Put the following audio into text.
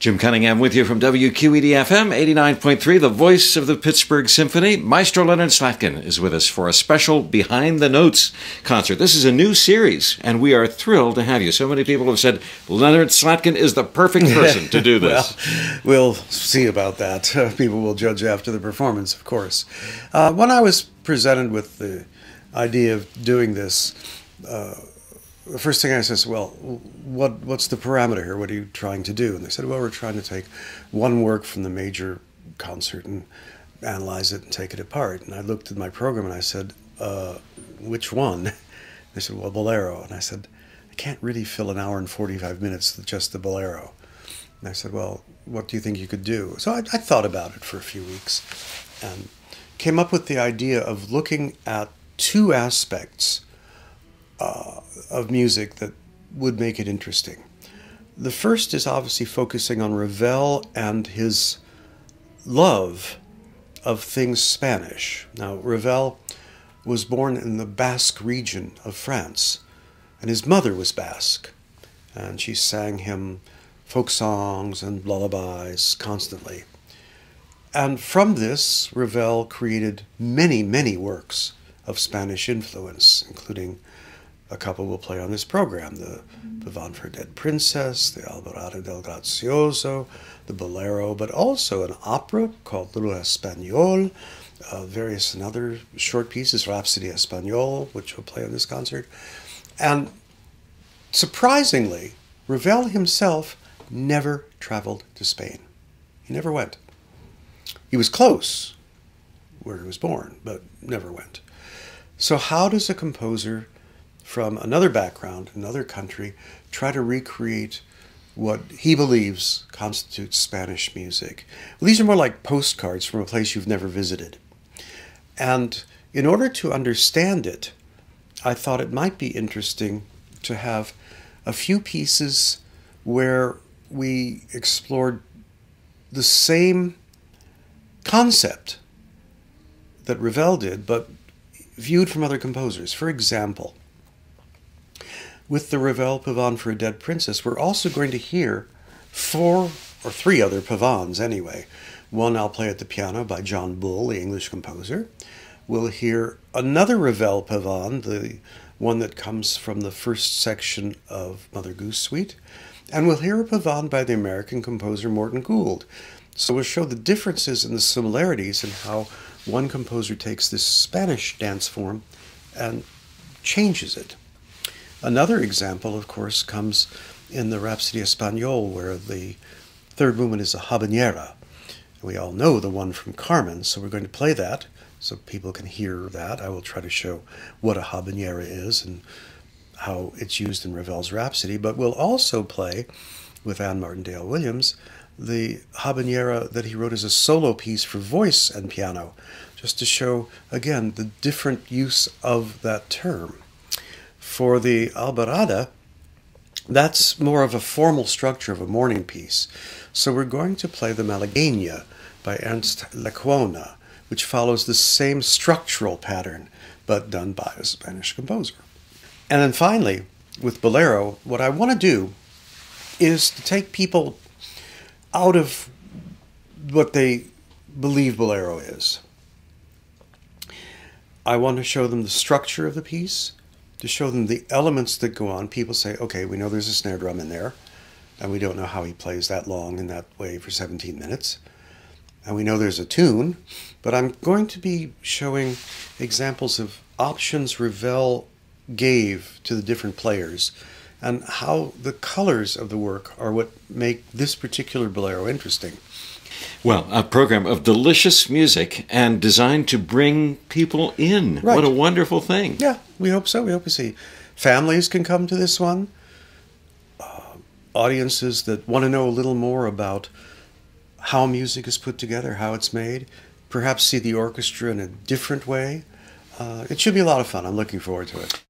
Jim Cunningham with you from WQED-FM 89.3, the voice of the Pittsburgh Symphony. Maestro Leonard Slatkin is with us for a special Behind the Notes concert. This is a new series, and we are thrilled to have you. So many people have said Leonard Slatkin is the perfect person to do this. Well, we'll see about that. People will judge after the performance, of course. When I was presented with the idea of doing this, the first thing I said, well, what's the parameter here? What are you trying to do? And they said, well, we're trying to take one work from the major concert and analyze it and take it apart. And I looked at my program and I said, which one? They said, well, Bolero. And I said, I can't really fill an hour and 45 minutes with just the Bolero. And I said, well, what do you think you could do? So I thought about it for a few weeks and came up with the idea of looking at two aspects of music that would make it interesting. The first is obviously focusing on Ravel and his love of things Spanish. Now, Ravel was born in the Basque region of France, and his mother was Basque, and she sang him folk songs and lullabies constantly. And from this, Ravel created many, many works of Spanish influence, including a couple we'll play on this program, the Pavane for a Dead Princess, the Alborada del Grazioso, the Bolero, but also an opera called Little Espagnol, various and other short pieces, Rhapsody Espagnol, which we'll play on this concert. And surprisingly, Ravel himself never traveled to Spain. He never went. He was close where he was born, but never went. So how does a composer from another background, another country, try to recreate what he believes constitutes Spanish music? Well, these are more like postcards from a place you've never visited. And in order to understand it, I thought it might be interesting to have a few pieces where we explored the same concept that Ravel did, but viewed from other composers. For example, with the Ravel Pavane for a Dead Princess, we're also going to hear three other pavanes anyway. One I'll play at the piano by John Bull, the English composer. We'll hear another Ravel pavane, the one that comes from the first section of Mother Goose Suite. And we'll hear a pavane by the American composer Morton Gould. So we'll show the differences and the similarities in how one composer takes this Spanish dance form and changes it. Another example, of course, comes in the Rhapsody Espagnol, where the third movement is a habanera. We all know the one from Carmen, so we're going to play that so people can hear that. I will try to show what a habanera is and how it's used in Ravel's Rhapsody, but we'll also play, with Anne Martindale Williams, the habanera that he wrote as a solo piece for voice and piano, just to show, again, the different use of that term. For the Alborada, that's more of a formal structure of a morning piece. So we're going to play the Malagueña by Ernst Lecuona, which follows the same structural pattern, but done by a Spanish composer. And then finally, with Bolero, what I want to do is to take people out of what they believe Bolero is. I want to show them the structure of the piece, to show them the elements that go on. People say, okay, we know there's a snare drum in there, and we don't know how he plays that long in that way for 17 minutes. And we know there's a tune, but I'm going to be showing examples of options Ravel gave to the different players and how the colors of the work are what make this particular Bolero interesting. Well, a program of delicious music and designed to bring people in. Right. What a wonderful thing. Yeah, we hope so. We hope to see families can come to this one. Audiences that want to know a little more about how music is put together, how it's made, perhaps see the orchestra in a different way. It should be a lot of fun. I'm looking forward to it.